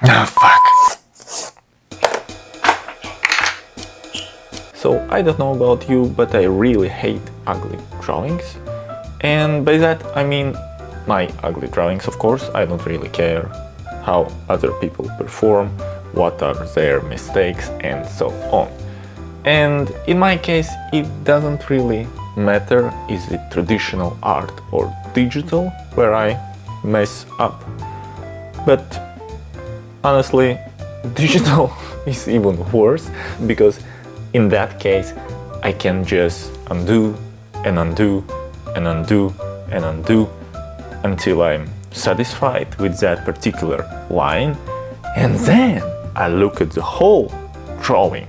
Ah, fuck. So I don't know about you, but I really hate ugly drawings. And by that I mean my ugly drawings, of course. I don't really care how other people perform, what are their mistakes, and so on. And in my case, it doesn't really matter is it traditional art or digital where I mess up. But honestly, digital is even worse, because in that case I can just undo and undo and undo and undo until I'm satisfied with that particular line, and then I look at the whole drawing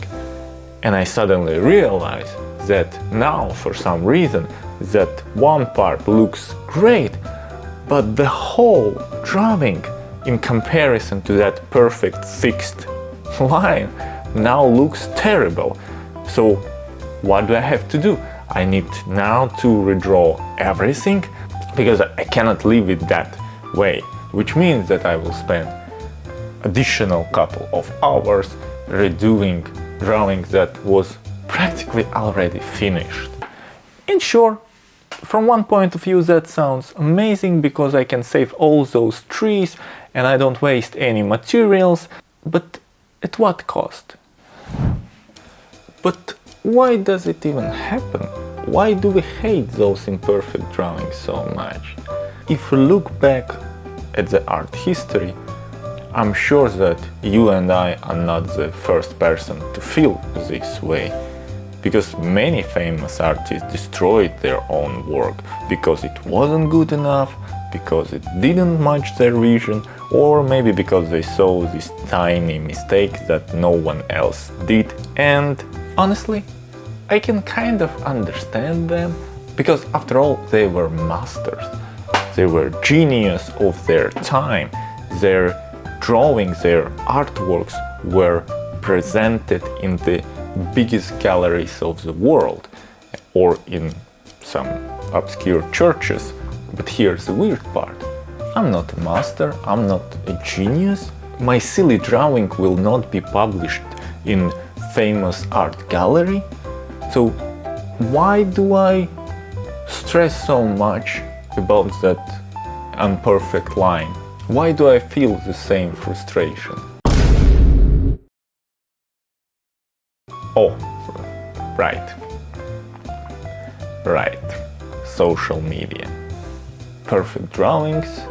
and I suddenly realize that now for some reason that one part looks great, but the whole drawing in comparison to that perfect fixed line now looks terrible. So what do I have to do? I need now to redraw everything, because I cannot leave it that way, which means that I will spend additional couple of hours redoing drawing that was practically already finished. And sure, from one point of view that sounds amazing, because I can save all those trees and I don't waste any materials, but at what cost? But why does it even happen? Why do we hate those imperfect drawings so much? If we look back at the art history, I'm sure that you and I are not the first person to feel this way, because many famous artists destroyed their own work because it wasn't good enough, because it didn't match their vision, or maybe because they saw these tiny mistakes that no one else did. And honestly, I can kind of understand them, because after all, they were masters. They were genius of their time. Their drawings, their artworks were presented in the biggest galleries of the world, or in some obscure churches. But here's the weird part. I'm not a master, I'm not a genius. My silly drawing will not be published in famous art gallery. So why do I stress so much about that imperfect line? Why do I feel the same frustration? Oh, right. Social media. Perfect drawings,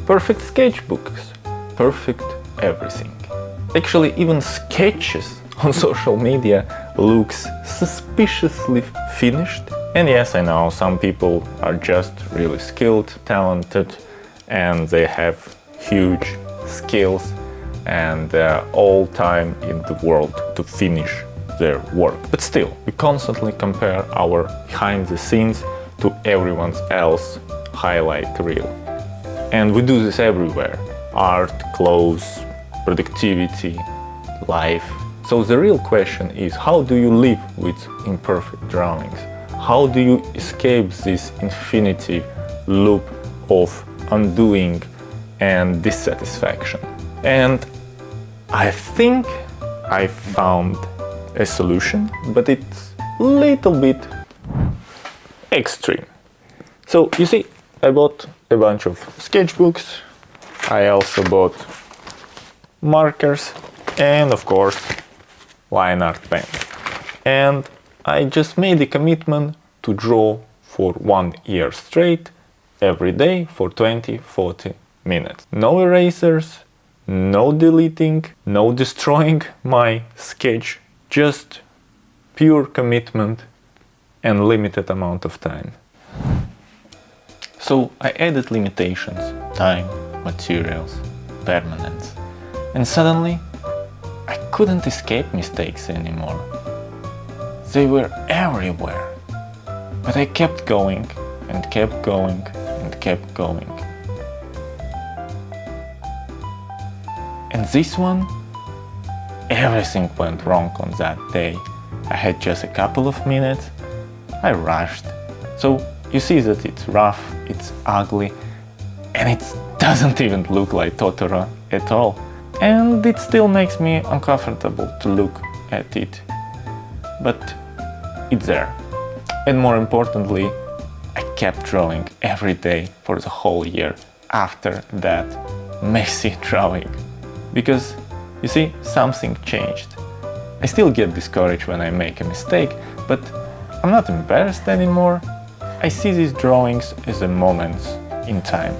perfect sketchbooks, perfect everything. Actually, even sketches on social media looks suspiciously finished. And yes, I know some people are just really skilled, talented, and they have huge skills and all time in the world to finish their work. But still, we constantly compare our behind the scenes to everyone else's highlight reel. And we do this everywhere. Art, clothes, productivity, life. So the real question is, how do you live with imperfect drawings? How do you escape this infinity loop of undoing and dissatisfaction? And I think I found a solution, but it's a little bit extreme. So you see, I bought a bunch of sketchbooks, I also bought markers, and of course line art pen. And I just made a commitment to draw for 1 year straight, every day for 20-40 minutes. No erasers, no deleting, no destroying my sketch, just pure commitment and limited amount of time. So I added limitations, time, materials, permanence, and suddenly I couldn't escape mistakes anymore. They were everywhere, but I kept going and kept going and kept going. And this one, everything went wrong on that day. I had just a couple of minutes, I rushed. So you see that it's rough, it's ugly, and it doesn't even look like Totoro at all. and it still makes me uncomfortable to look at it. But it's there. And more importantly, I kept drawing every day for the whole year after that messy drawing. Because, you see, something changed. I still get discouraged when I make a mistake, but I'm not embarrassed anymore. I see these drawings as a moments in time,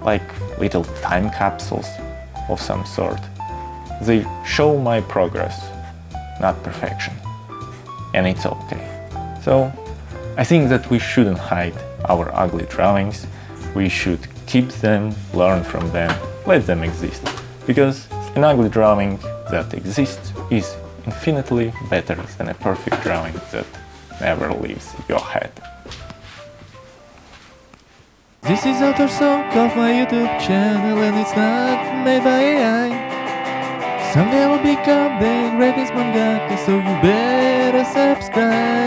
like little time capsules of some sort. They show my progress, not perfection. And it's okay. So, I think that we shouldn't hide our ugly drawings. We should keep them, learn from them, let them exist. Because an ugly drawing that exists is infinitely better than a perfect drawing that never leaves your head. This is author song of my YouTube channel and it's not made by AI. Someday I will become the greatest mangaka, so you better subscribe.